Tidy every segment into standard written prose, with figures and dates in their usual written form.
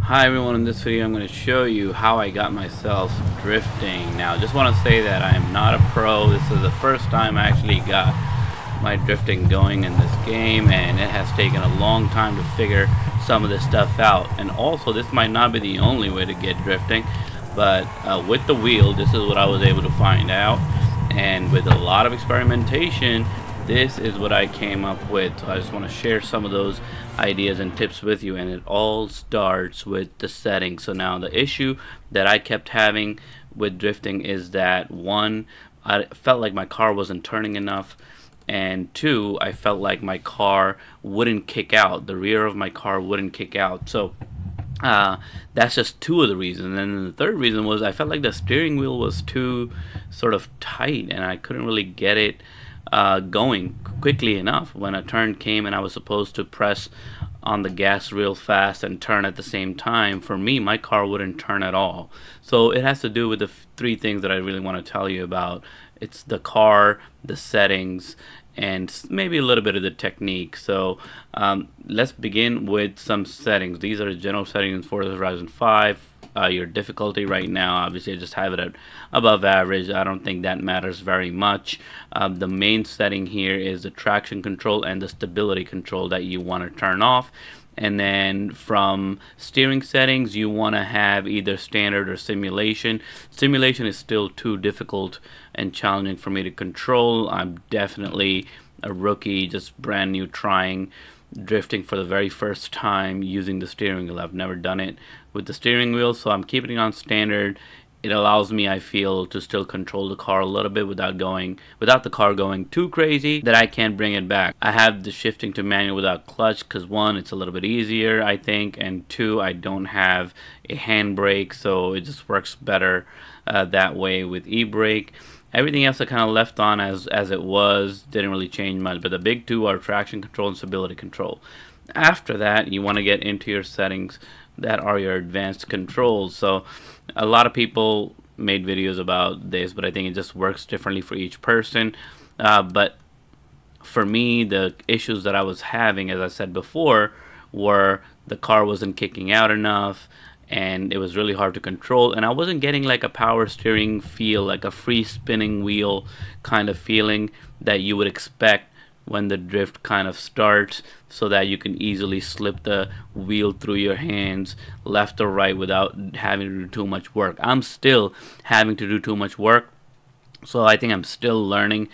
Hi everyone, in this video I'm going to show you how I got myself drifting. Now, just want to say that I am not a pro. This is the first time I actually got my drifting going in this game, and it has taken a long time to figure some of this stuff out. And also, this might not be the only way to get drifting, but with the wheel, this is what I was able to find out. And with a lot of experimentation, this is what I came up with. So I just want to share some of those ideas and tips with you, and it all starts with the settings. So now the issue that I kept having with drifting is that, one, I felt like my car wasn't turning enough, and two, I felt like my car wouldn't kick out. The rear of my car wouldn't kick out. So that's just two of the reasons. And then the third reason was I felt like the steering wheel was too sort of tight, and I couldn't really get it going quickly enough. When a turn came and I was supposed to press on the gas real fast and turn at the same time, for me, my car wouldn't turn at all. So it has to do with the three things that I really want to tell you about. It's the car, the settings, and maybe a little bit of the technique. So let's begin with some settings. These are the general settings in Forza Horizon 5. Your difficulty right now, obviously I just have it at above average. I don't think that matters very much. The main setting here is the traction control and the stability control that you want to turn off. And then from steering settings, you want to have either standard or simulation. Simulation is still too difficult and challenging for me to control. I'm definitely a rookie, just brand new, trying drifting for the very first time using the steering wheel. I've never done it with the steering wheel, so I'm keeping it on standard. It allows me, I feel, to still control the car a little bit without the car going too crazy that I can't bring it back. I have the shifting to manual without clutch because, one, it's a little bit easier, I think, and two, I don't have a handbrake, so it just works better that way with e-brake. Everything else I kind of left on as it was, didn't really change much, but the big two are traction control and stability control. After that, you want to get into your settings that are your advanced controls. So a lot of people made videos about this, but I think it just works differently for each person. But for me, the issues that I was having, as I said before, were the car wasn't kicking out enough, and it was really hard to control, and I wasn't getting like a power steering feel, like a free spinning wheel kind of feeling that you would expect when the drift kind of starts, so that you can easily slip the wheel through your hands left or right without having to do too much work. I'm still having to do too much work, so I think I'm still learning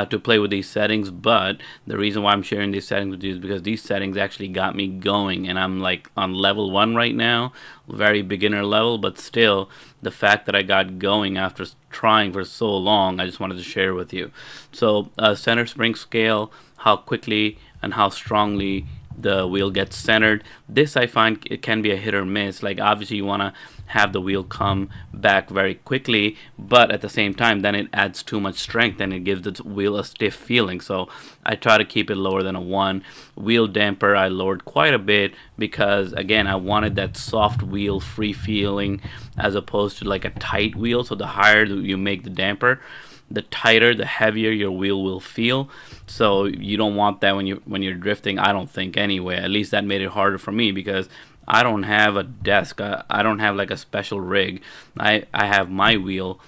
to play with these settings. But the reason why I'm sharing these settings with you is because these settings actually got me going, and I'm like on level 1 right now, very beginner level, but still the fact that I got going after trying for so long, I just wanted to share with you. So center spring scale, how quickly and how strongly the wheel gets centered. This, I find, it can be a hit or miss. Like, obviously you want to have the wheel come back very quickly, but at the same time then it adds too much strength and it gives the wheel a stiff feeling. So I try to keep it lower than a 1. Wheel damper I lowered quite a bit because, again, I wanted that soft wheel free feeling as opposed to like a tight wheel. So the higher you make the damper, the tighter, the heavier your wheel will feel. So you don't want that when you're drifting, I don't think, anyway. At least that made it harder for me because I don't have a desk. I don't have like a special rig. I have my wheel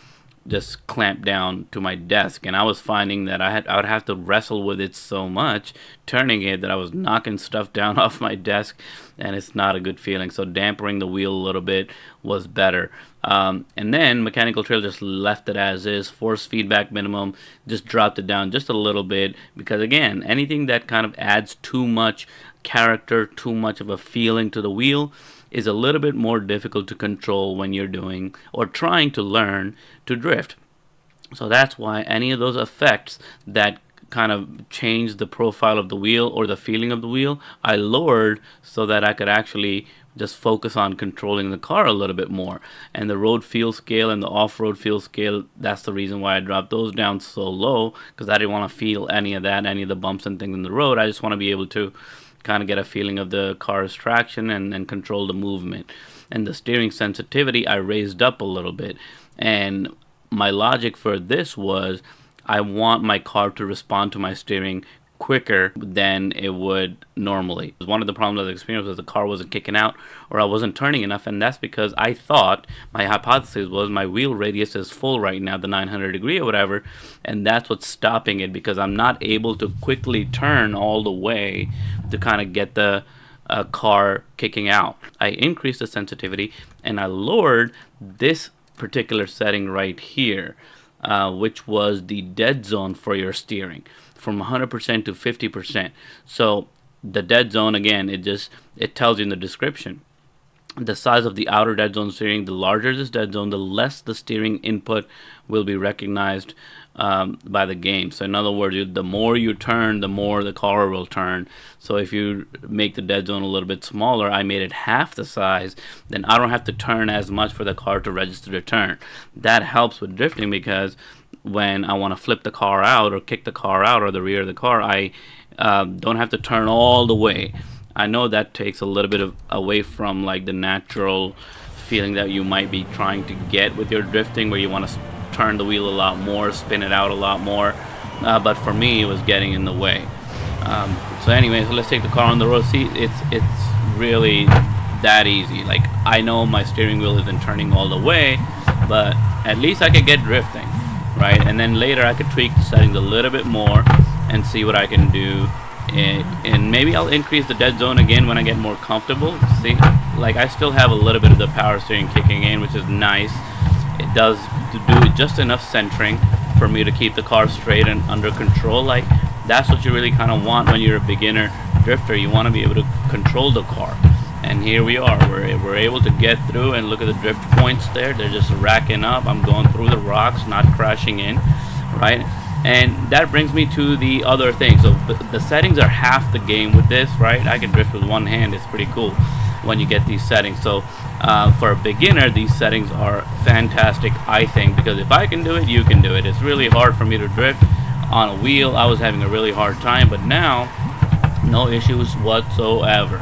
just clamped down to my desk, and I was finding that I would have to wrestle with it so much, turning it, that I was knocking stuff down off my desk, and it's not a good feeling. So dampering the wheel a little bit was better. And then mechanical trail, just left it as is. Force feedback minimum, just dropped it down just a little bit because, again, anything that kind of adds too much character, too much of a feeling to the wheel is a little bit more difficult to control when you're doing or trying to learn to drift. So that's why any of those effects that kind of change the profile of the wheel or the feeling of the wheel, I lowered so that I could actually just focus on controlling the car a little bit more. And the road feel scale and the off-road feel scale, that's the reason why I dropped those down so low, because I didn't want to feel any of that, any of the bumps and things in the road. I just want to be able to kind of get a feeling of the car's traction and control the movement. And the steering sensitivity I raised up a little bit, and my logic for this was I want my car to respond to my steering quicker than it would normally. One of the problems I was experiencing was the car wasn't kicking out, or I wasn't turning enough, and that's because I thought, my hypothesis was, my wheel radius is full right now, the 900 degree or whatever, and that's what's stopping it, because I'm not able to quickly turn all the way to kind of get the car kicking out. I increased the sensitivity and I lowered this particular setting right here, which was the dead zone for your steering, from 100% to 50%. So the dead zone, again, it tells you in the description, the size of the outer dead zone steering, the larger this dead zone, the less the steering input will be recognized by the game. So in other words, the more you turn, the more the car will turn. So if you make the dead zone a little bit smaller, I made it half the size, then I don't have to turn as much for the car to register the turn. That helps with drifting, because when I want to flip the car out or kick the car out, or the rear of the car, I don't have to turn all the way. I know that takes a little bit away from like the natural feeling that you might be trying to get with your drifting, where you want to turn the wheel a lot more, spin it out a lot more, but for me it was getting in the way. So anyways, let's take the car on the road. See, it's really that easy. Like, I know my steering wheel isn't turning all the way, but at least I could get drifting, right? And then later I could tweak the settings a little bit more and see what I can do. And maybe I'll increase the dead zone again when I get more comfortable. See, like, I still have a little bit of the power steering kicking in, which is nice. It does do just enough centering for me to keep the car straight and under control. Like, that's what you really kind of want when you're a beginner drifter. You want to be able to control the car. And here we are. We're able to get through, and look at the drift points there. They're just racking up. I'm going through the rocks, not crashing in, right? And that brings me to the other thing. So the settings are half the game with this, right? I can drift with one hand. It's pretty cool when you get these settings. So for a beginner, these settings are fantastic, I think, because if I can do it, you can do it. It's really hard for me to drift on a wheel. I was having a really hard time, but now no issues whatsoever.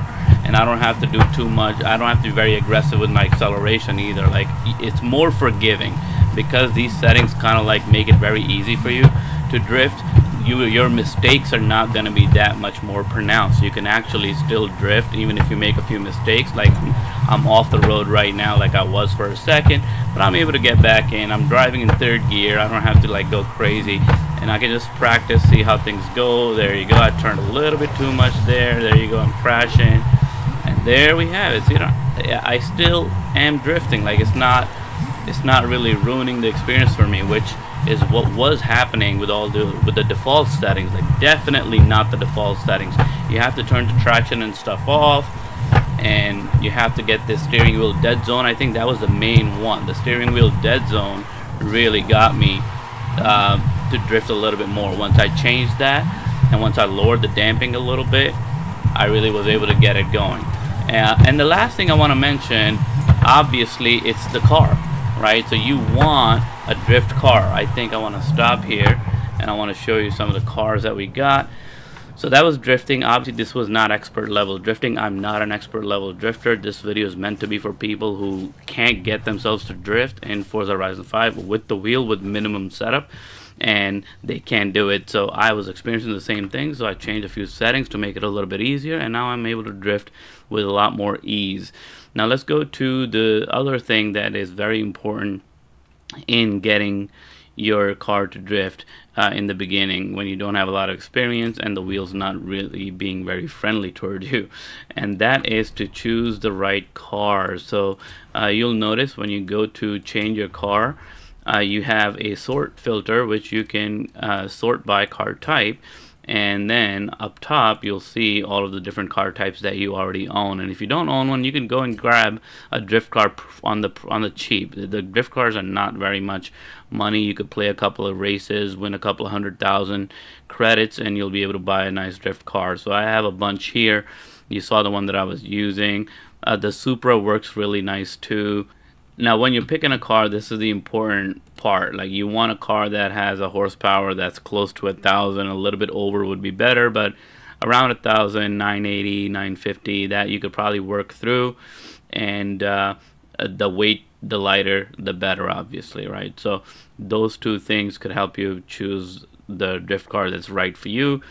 And I don't have to do too much. I don't have to be very aggressive with my acceleration either. Like, it's more forgiving, because these settings kind of like make it very easy for you to drift. Your mistakes are not going to be that much more pronounced. You can actually still drift even if you make a few mistakes. Like, I'm off the road right now like I was for a second, but I'm able to get back in. I'm driving in third gear. I don't have to like go crazy, and I can just practice, see how things go. There you go. I turned a little bit too much there. There you go. I'm crashing, and there we have it. So, you know, I still am drifting. Like, it's not really ruining the experience for me, which is what was happening with the default settings. Like, definitely not the default settings. You have to turn the traction and stuff off, and you have to get this steering wheel dead zone. I think that was the main one. The steering wheel dead zone really got me to drift a little bit more. Once I changed that, and once I lowered the damping a little bit, I really was able to get it going. And the last thing I want to mention, obviously, it's the car, right? So you want a drift car. I think I want to stop here, and I want to show you some of the cars that we got. So that was drifting. Obviously, this was not expert level drifting. I'm not an expert level drifter. This video is meant to be for people who can't get themselves to drift in Forza Horizon 5 with the wheel, with minimum setup, and they can't do it. So I was experiencing the same thing, so I changed a few settings to make it a little bit easier, and now I'm able to drift with a lot more ease. Now let's go to the other thing that is very important in getting your car to drift in the beginning, when you don't have a lot of experience and the wheel's not really being very friendly toward you, and that is to choose the right car. So you'll notice when you go to change your car, you have a sort filter, which you can sort by car type, and then up top you'll see all of the different car types that you already own. And if you don't own one, you can go and grab a drift car on the cheap. The drift cars are not very much money. You could play a couple of races, win a couple of 100,000 credits, and you'll be able to buy a nice drift car. So I have a bunch here. You saw the one that I was using. The Supra works really nice too. Now, when you're picking a car, this is the important part. Like, you want a car that has a horsepower that's close to 1,000. A little bit over would be better, but around 1,000, 980, 950, that you could probably work through. And the weight, the lighter, the better, obviously, right? So those two things could help you choose the drift car that's right for you.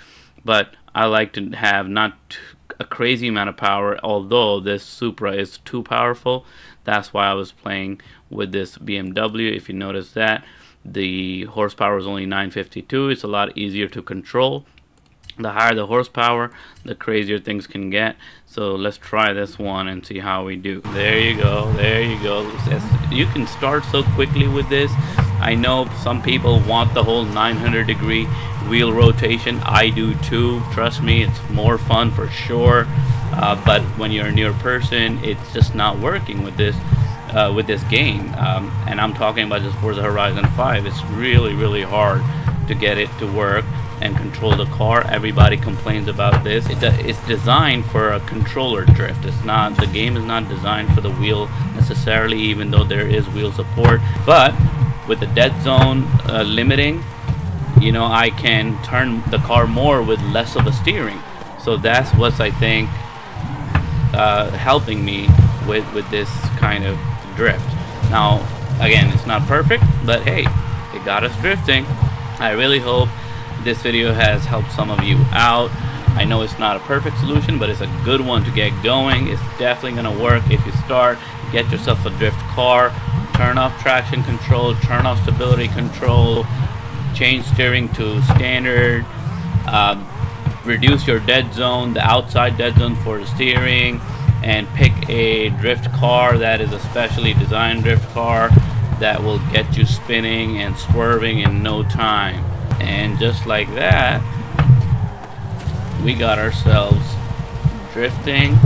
but I like to have not a crazy amount of power, although this Supra is too powerful. That's why I was playing with this BMW. If you notice that the horsepower is only 952, it's a lot easier to control. The higher the horsepower, the crazier things can get. So let's try this one and see how we do. There you go, there you go. You can start so quickly with this. I know some people want the whole 900-degree wheel rotation. I do too. Trust me, it's more fun for sure. But when you're a newer person, it's just not working with this game. And I'm talking about just Forza Horizon 5. It's really, really hard to get it to work and control the car. Everybody complains about this. It's designed for a controller drift. It's not, the game is not designed for the wheel necessarily, even though there is wheel support. But with the dead zone limiting, you know, I can turn the car more with less of a steering. So that's what's, I think, helping me with this kind of drift. Now, again, it's not perfect, but hey, it got us drifting. I really hope this video has helped some of you out. I know it's not a perfect solution, but it's a good one to get going. It's definitely going to work if you start. Get yourself a drift car, turn off traction control, turn off stability control, change steering to standard, reduce your dead zone, the outside dead zone for the steering, and pick a drift car that is a specially designed drift car that will get you spinning and swerving in no time. And just like that, we got ourselves drifting.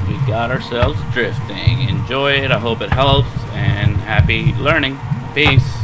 We got ourselves drifting. Enjoy it. I hope it helps, and happy learning. Peace.